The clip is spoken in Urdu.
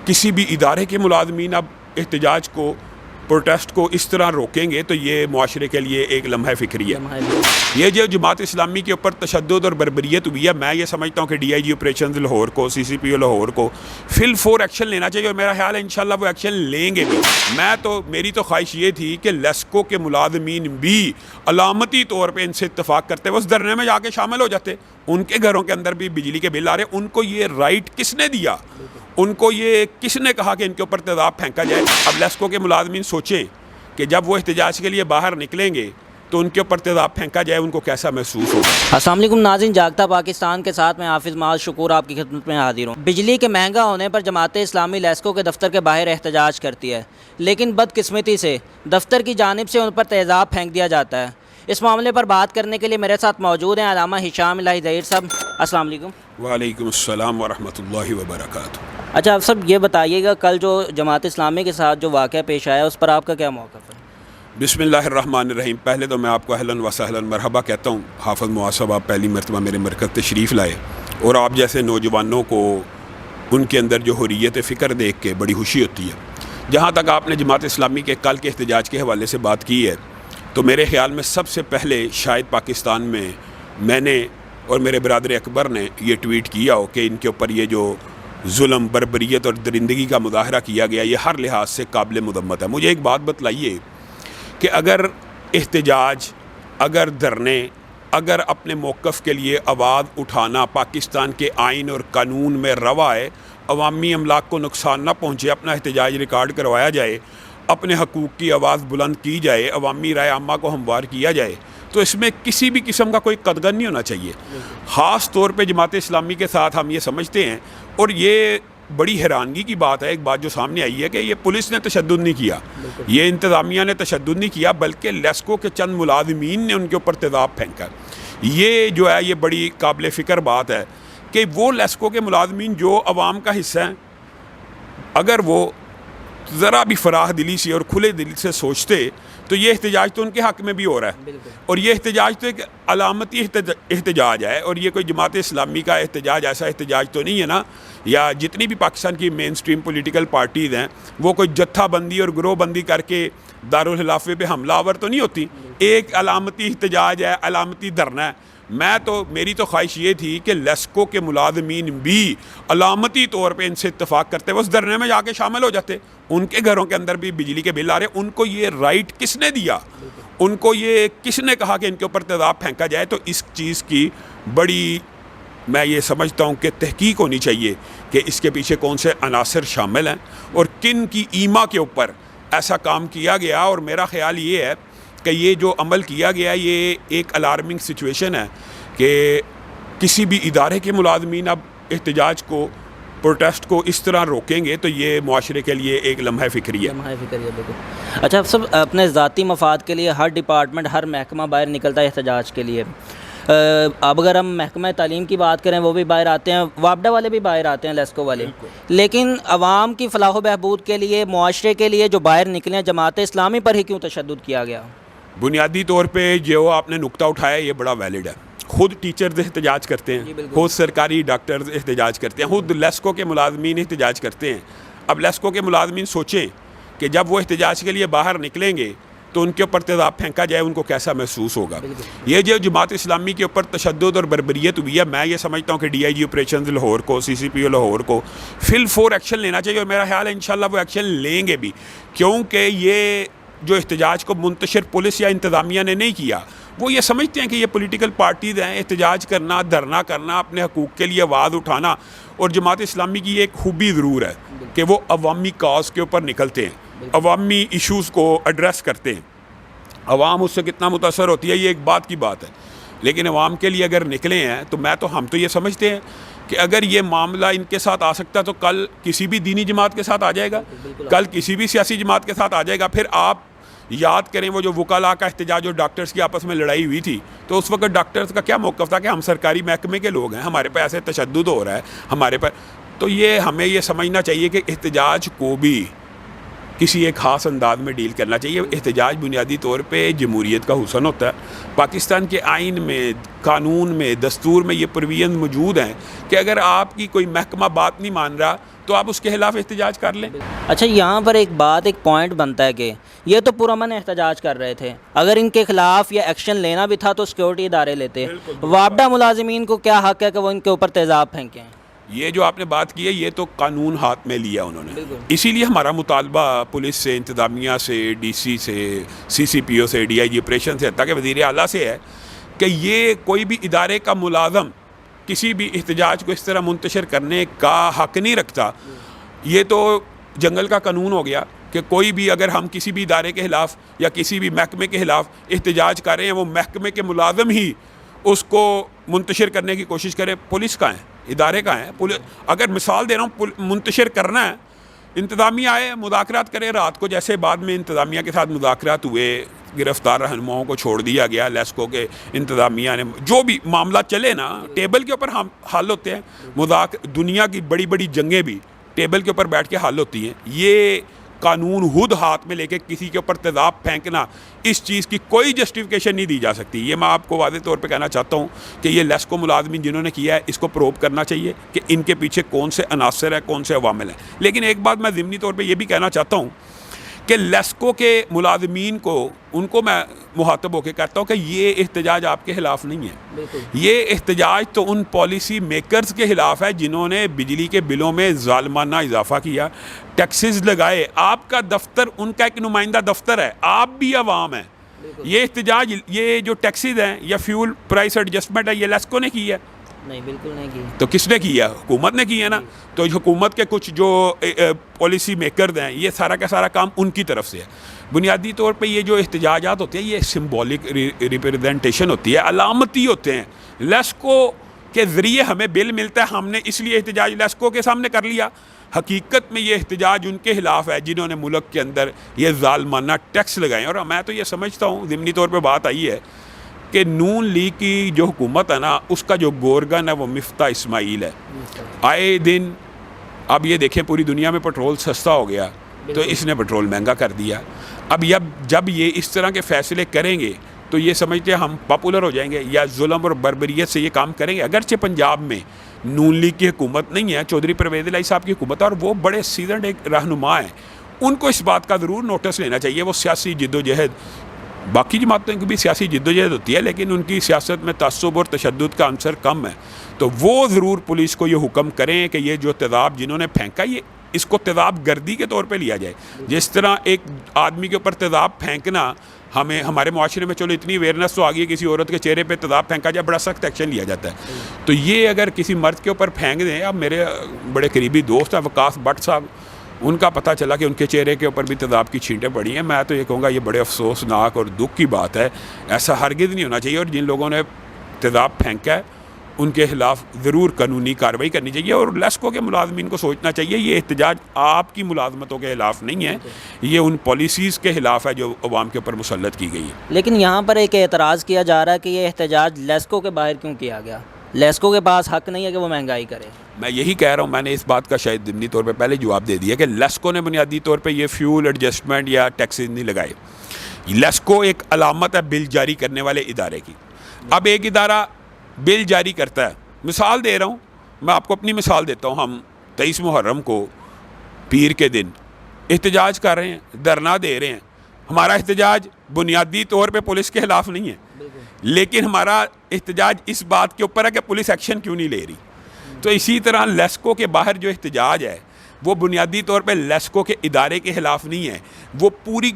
کسی بھی ادارے کے ملازمین اب احتجاج کو پروٹیسٹ کو اس طرح روکیں گے تو یہ معاشرے کے لیے ایک لمحہ فکری ہے۔ یہ جو جماعت اسلامی کے اوپر تشدد اور بربریت ہوئی ہے، میں یہ سمجھتا ہوں کہ D I G operations Lahore کو، سی سی پی او لاہور کو فی الفور ایکشن لینا چاہیے، اور میرا خیال ہے انشاءاللہ وہ ایکشن لیں گے بھی۔ میری تو خواہش یہ تھی کہ لیسکو کے ملازمین بھی علامتی طور پہ ان سے اتفاق کرتے ہوئے اس دھرنے میں جا کے شامل ہو جاتے۔ ان کے گھروں کے اندر بھی بجلی کے بل آ رہے، ان کو یہ رائٹ کس نے دیا؟ ان کو یہ کس نے کہا کہ ان کے اوپر تیزاب پھینکا جائے؟ اب لیسکو کے ملازمین سوچیں کہ جب وہ احتجاج کے لیے باہر نکلیں گے تو ان کے اوپر تیزاب پھینکا جائے، ان کو کیسا محسوس ہوگا۔ السلام علیکم ناظرین، جاگتا پاکستان کے ساتھ میں حافظ معاذ شکور آپ کی خدمت میں حاضر ہوں۔ بجلی کے مہنگا ہونے پر جماعت اسلامی لیسکو کے دفتر کے باہر احتجاج کرتی ہے، لیکن بدقسمتی سے دفتر کی جانب سے ان پر تیزاب پھینک دیا جاتا ہے۔ اس معاملے پر بات کرنے کے لیے میرے ساتھ موجود ہیں علامہ ہشام الہی ظہیر صاحب۔ السلام علیکم۔ وعلیکم السلام ورحمۃ اللہ وبرکاتہ۔ اچھا آپ سب یہ بتائیے گا، کل جو جماعت اسلامی کے ساتھ جو واقعہ پیش آیا اس پر آپ کا کیا موقف ہے؟ بسم اللہ الرحمن الرحیم۔ پہلے تو میں آپ کو اہلاً و سہلاً مرحبا کہتا ہوں۔ حافظ معاذ صاحب، آپ پہلی مرتبہ میرے مرکز تشریف لائے اور آپ جیسے نوجوانوں کو ان کے اندر جو حریت فکر دیکھ کے بڑی خوشی ہوتی ہے۔ جہاں تک آپ نے جماعت اسلامی کے کل کے احتجاج کے حوالے سے بات کی ہے، تو میرے خیال میں سب سے پہلے شاید پاکستان میں نے اور میرے برادر اکبر نے یہ ٹویٹ کیا ہو کہ ان کے اوپر یہ جو ظلم، بربریت اور درندگی کا مظاہرہ کیا گیا، یہ ہر لحاظ سے قابل مذمت ہے۔ مجھے ایک بات بتلائیے کہ اگر احتجاج، اگر دھرنے، اگر اپنے موقف کے لیے آواز اٹھانا پاکستان کے آئین اور قانون میں روا ہے، عوامی املاک کو نقصان نہ پہنچے، اپنا احتجاج ریکارڈ کروایا جائے، اپنے حقوق کی آواز بلند کی جائے، عوامی رائے عامہ کو ہموار کیا جائے، تو اس میں کسی بھی قسم کا کوئی قدغن نہیں ہونا چاہیے۔ خاص طور پہ جماعت اسلامی کے ساتھ ہم یہ سمجھتے ہیں، اور یہ بڑی حیرانگی کی بات ہے، ایک بات جو سامنے آئی ہے کہ یہ پولیس نے تشدد نہیں کیا، یہ انتظامیہ نے تشدد نہیں کیا، بلکہ لیسکو کے چند ملازمین نے ان کے اوپر تیزاب پھینکا۔ یہ جو ہے یہ بڑی قابل فکر بات ہے کہ وہ لیسکو کے ملازمین جو عوام کا حصہ ہیں، اگر وہ ذرا بھی فراخ دلی سے اور کھلے دل سے سوچتے تو یہ احتجاج تو ان کے حق میں بھی ہو رہا ہے، اور یہ احتجاج تو ایک علامتی احتجاج ہے، اور یہ کوئی جماعت اسلامی کا احتجاج ایسا احتجاج تو نہیں ہے نا، یا جتنی بھی پاکستان کی مین سٹریم پولیٹیکل پارٹیز ہیں وہ کوئی جتھا بندی اور گروہ بندی کر کے دارالخلافے پہ حملہ آور تو نہیں ہوتی، ایک علامتی احتجاج ہے، علامتی دھرنا ہے۔ میری تو خواہش یہ تھی کہ لیسکو کے ملازمین بھی علامتی طور پہ ان سے اتفاق کرتے ہوئے اس دھرنے میں جا کے شامل ہو جاتے۔ ان کے گھروں کے اندر بھی بجلی کے بل آ رہے، ان کو یہ رائٹ کس نے دیا؟ ان کو یہ کس نے کہا کہ ان کے اوپر تیزاب پھینکا جائے؟ تو اس چیز کی بڑی میں یہ سمجھتا ہوں کہ تحقیق ہونی چاہیے کہ اس کے پیچھے کون سے عناصر شامل ہیں اور کن کی ایما کے اوپر ایسا کام کیا گیا۔ اور میرا خیال یہ ہے کہ یہ جو عمل کیا گیا یہ ایک الارمنگ سچویشن ہے کہ کسی بھی ادارے کے ملازمین اب احتجاج کو، پروٹیسٹ کو اس طرح روکیں گے تو یہ معاشرے کے لیے ایک لمحہ فکری ہے۔ بالکل۔ اچھا سب اپنے ذاتی مفاد کے لیے ہر ڈپارٹمنٹ، ہر محکمہ باہر نکلتا ہے احتجاج کے لیے۔ اب اگر ہم محکمہ تعلیم کی بات کریں وہ بھی باہر آتے ہیں، وابڈا والے بھی باہر آتے ہیں، لیسکو والے، لیکن عوام کی فلاح و بہبود کے لیے، معاشرے کے لیے جو باہر نکلے ہیں، جماعت اسلامی پر ہی کیوں تشدد کیا گیا؟ بنیادی طور پہ جو آپ نے نقطہ اٹھایا یہ بڑا ویلڈ ہے۔ خود ٹیچرز احتجاج کرتے ہیں، خود سرکاری ڈاکٹرز احتجاج کرتے ہیں، خود لیسکو کے ملازمین احتجاج کرتے ہیں۔ اب لیسکو کے ملازمین سوچیں کہ جب وہ احتجاج کے لیے باہر نکلیں گے تو ان کے اوپر تیزاب پھینکا جائے، ان کو کیسا محسوس ہوگا۔ یہ جو جماعت اسلامی کے اوپر تشدد اور بربریت ہوئی ہے، میں یہ سمجھتا ہوں کہ D I G operations Lahore کو، سی سی پی او لاہور کو فی الفور ایکشن لینا چاہیے، اور میرا خیال ہے انشاءاللہ وہ ایکشن لیں گے بھی، کیونکہ یہ جو احتجاج کو منتشر پولیس یا انتظامیہ نے نہیں کیا، وہ یہ سمجھتے ہیں کہ یہ پولیٹیکل پارٹیز ہیں، احتجاج کرنا، دھرنا کرنا، اپنے حقوق کے لیے آواز اٹھانا، اور جماعت اسلامی کی ایک خوبی ضرور ہے کہ وہ عوامی کاز کے اوپر نکلتے ہیں، عوامی ایشوز کو ایڈریس کرتے ہیں۔ عوام اس سے کتنا متاثر ہوتی ہے یہ ایک بات کی بات ہے، لیکن عوام کے لیے اگر نکلے ہیں تو ہم تو یہ سمجھتے ہیں کہ اگر یہ معاملہ ان کے ساتھ آ سکتا ہے تو کل کسی بھی دینی جماعت کے ساتھ آ جائے گا، کل کسی بھی سیاسی جماعت کے ساتھ آ جائے گا۔ پھر آپ یاد کریں وہ جو وکلاء کا احتجاج اور ڈاکٹرز کی آپس میں لڑائی ہوئی تھی، تو اس وقت ڈاکٹرز کا کیا موقف تھا کہ ہم سرکاری محکمے کے لوگ ہیں، ہمارے پہ ایسے تشدد ہو رہا ہے ہمارے پر۔ تو یہ ہمیں یہ سمجھنا چاہیے کہ احتجاج کو بھی کسی ایک خاص انداز میں ڈیل کرنا چاہیے. احتجاج بنیادی طور پہ جمہوریت کا حسن ہوتا ہے. پاکستان کے آئین میں, قانون میں, دستور میں یہ پروویژن موجود ہیں کہ اگر آپ کی کوئی محکمہ بات نہیں مان رہا تو آپ اس کے خلاف احتجاج کر لیں. اچھا یہاں پر ایک پوائنٹ بنتا ہے کہ یہ تو پرامن احتجاج کر رہے تھے, اگر ان کے خلاف یا ایکشن لینا بھی تھا تو سیکورٹی ادارے لیتے. وابڈا ملازمین کو کیا حق ہے کہ وہ ان کے اوپر تیزاب پھینکیں؟ یہ جو آپ نے بات کی ہے یہ تو قانون ہاتھ میں لیا انہوں نے. اسی لیے ہمارا مطالبہ پولیس سے, انتظامیہ سے, ڈی سی سے, سی سی پی او سے, ڈی آئی جی آپریشن سے, حتیٰ کہ وزیر اعلیٰ سے ہے کہ یہ کوئی بھی ادارے کا ملازم کسی بھی احتجاج کو اس طرح منتشر کرنے کا حق نہیں رکھتا. یہ تو جنگل کا قانون ہو گیا کہ کوئی بھی اگر ہم کسی بھی ادارے کے خلاف یا کسی بھی محکمے کے خلاف احتجاج کر رہے ہیں, وہ محکمے کے ملازم ہی اس کو منتشر کرنے کی کوشش کرے. پولیس کا ہے, ادارے کا ہے. اگر مثال دے رہا ہوں, منتشر کرنا ہے, انتظامیہ آئے مذاکرات کرے. رات کو جیسے بعد میں انتظامیہ کے ساتھ مذاکرات ہوئے, گرفتار رہنماؤں کو چھوڑ دیا گیا, لیسکو کے انتظامیہ نے, جو بھی معاملہ چلے نا ٹیبل کے اوپر ہم حل ہوتے ہیں. دنیا کی بڑی بڑی جنگیں بھی ٹیبل کے اوپر بیٹھ کے حل ہوتی ہیں. یہ قانون خود ہاتھ میں لے کے کسی کے اوپر تیزاب پھینکنا, اس چیز کی کوئی جسٹیفیکیشن نہیں دی جا سکتی. یہ میں آپ کو واضح طور پہ کہنا چاہتا ہوں کہ یہ لیسکو ملازمین جنہوں نے کیا ہے اس کو پروب کرنا چاہیے کہ ان کے پیچھے کون سے عناصر ہیں, کون سے عوامل ہیں. لیکن ایک بات میں ضمنی طور پہ یہ بھی کہنا چاہتا ہوں کہ لیسکو کے ملازمین کو, ان کو میں مخاطب ہو کے کہتا ہوں کہ یہ احتجاج آپ کے خلاف نہیں ہے. یہ احتجاج تو ان پالیسی میکرز کے خلاف ہے جنہوں نے بجلی کے بلوں میں ظالمانہ اضافہ کیا, ٹیکسز لگائے. آپ کا دفتر ان کا ایک نمائندہ دفتر ہے, آپ بھی عوام ہیں. یہ احتجاج, یہ جو ٹیکسز ہیں یا فیول پرائس ایڈجسٹمنٹ ہے, یہ لیسکو نے کی ہے؟ نہیں, بالکل نہیں کی. تو کس نے کی ہے؟ حکومت نے کی ہے نا. تو حکومت کے کچھ جو پالیسی میکرز ہیں, یہ سارا کا سارا کام ان کی طرف سے ہے. بنیادی طور پہ یہ جو احتجاجات ہوتے ہیں یہ سمبولک ریپریزنٹیشن ہوتی ہے, علامتی ہوتے ہیں. لیسکو کے ذریعے ہمیں بل ملتا ہے, ہم نے اس لیے احتجاج لیسکو کے سامنے کر لیا. حقیقت میں یہ احتجاج ان کے خلاف ہے جنہوں نے ملک کے اندر یہ ظالمانہ ٹیکس لگائے. اور میں تو یہ سمجھتا ہوں, ضمنی طور پہ بات آئی ہے کہ نون لیگ کی جو حکومت ہے نا, اس کا جو گورگن ہے وہ مفتاح اسماعیل ہے. آئے دن اب یہ دیکھیں پوری دنیا میں پٹرول سستا ہو گیا تو اس نے پٹرول مہنگا کر دیا. اب جب یہ اس طرح کے فیصلے کریں گے تو یہ سمجھتے ہیں ہم پاپولر ہو جائیں گے یا ظلم اور بربریت سے یہ کام کریں گے. اگرچہ پنجاب میں نون لیگ کی حکومت نہیں ہے, چودھری پرویز الہی صاحب کی حکومت ہے, اور وہ بڑے سیزنڈ ایک رہنما ہیں. ان کو اس بات کا ضرور نوٹس لینا چاہیے. وہ سیاسی جد و جہد, باقی جماعتوں کی بھی سیاسی جد و جہد ہوتی ہے لیکن ان کی سیاست میں تعصب اور تشدد کا عنصر کم ہے. تو وہ ضرور پولیس کو یہ حکم کریں کہ یہ جو تیزاب جنہوں نے پھینکا, یہ اس کو تیزاب گردی کے طور پہ لیا جائے. جس طرح ایک آدمی کے اوپر تیزاب پھینکنا, ہمارے معاشرے میں چلو اتنی اویئرنیس تو آ گئی ہے, کسی عورت کے چہرے پہ تیزاب پھینکا جائے بڑا سخت ایکشن لیا جاتا ہے. تو یہ اگر کسی مرد کے اوپر پھینک دیں, اب میرے بڑے قریبی دوست ہیں وقاص بٹ صاحب, ان کا پتہ چلا کہ ان کے چہرے کے اوپر بھی تیزاب کی چھینٹیں پڑی ہیں. میں تو یہ کہوں گا یہ بڑے افسوسناک اور دکھ کی بات ہے. ایسا ہرگز نہیں ہونا چاہیے, اور جن لوگوں نے تیزاب پھینکا ہے ان کے خلاف ضرور قانونی کارروائی کرنی چاہیے. اور لیسکو کے ملازمین کو سوچنا چاہیے یہ احتجاج آپ کی ملازمتوں کے خلاف نہیں ہے, یہ ان پالیسیز کے خلاف ہے جو عوام کے اوپر مسلط کی گئی ہے. لیکن یہاں پر ایک اعتراض کیا جا رہا ہے کہ یہ احتجاج لیسکو کے باہر کیوں کیا گیا؟ لیسکو کے پاس حق نہیں ہے کہ وہ مہنگائی کرے. میں یہی کہہ رہا ہوں, میں نے اس بات کا شاید ضمنی طور پہ پہلے جواب دے دیا کہ لیسکو نے بنیادی طور پہ یہ فیول ایڈجسٹمنٹ یا ٹیکسز نہیں لگائے. لیسکو ایک علامت ہے بل جاری کرنے والے ادارے کی. اب ایک ادارہ بل جاری کرتا ہے, مثال دے رہا ہوں, میں آپ کو اپنی مثال دیتا ہوں. ہم 23 محرم کو پیر کے دن احتجاج کر رہے ہیں, دھرنا دے رہے ہیں. ہمارا احتجاج بنیادی طور پہ پولیس کے خلاف نہیں ہے, لیکن ہمارا احتجاج اس بات کے اوپر ہے کہ پولیس ایکشن کیوں نہیں لے رہی. تو اسی طرح لیسکو کے باہر جو احتجاج ہے وہ بنیادی طور پہ لیسکو کے ادارے کے خلاف نہیں ہے, وہ پوری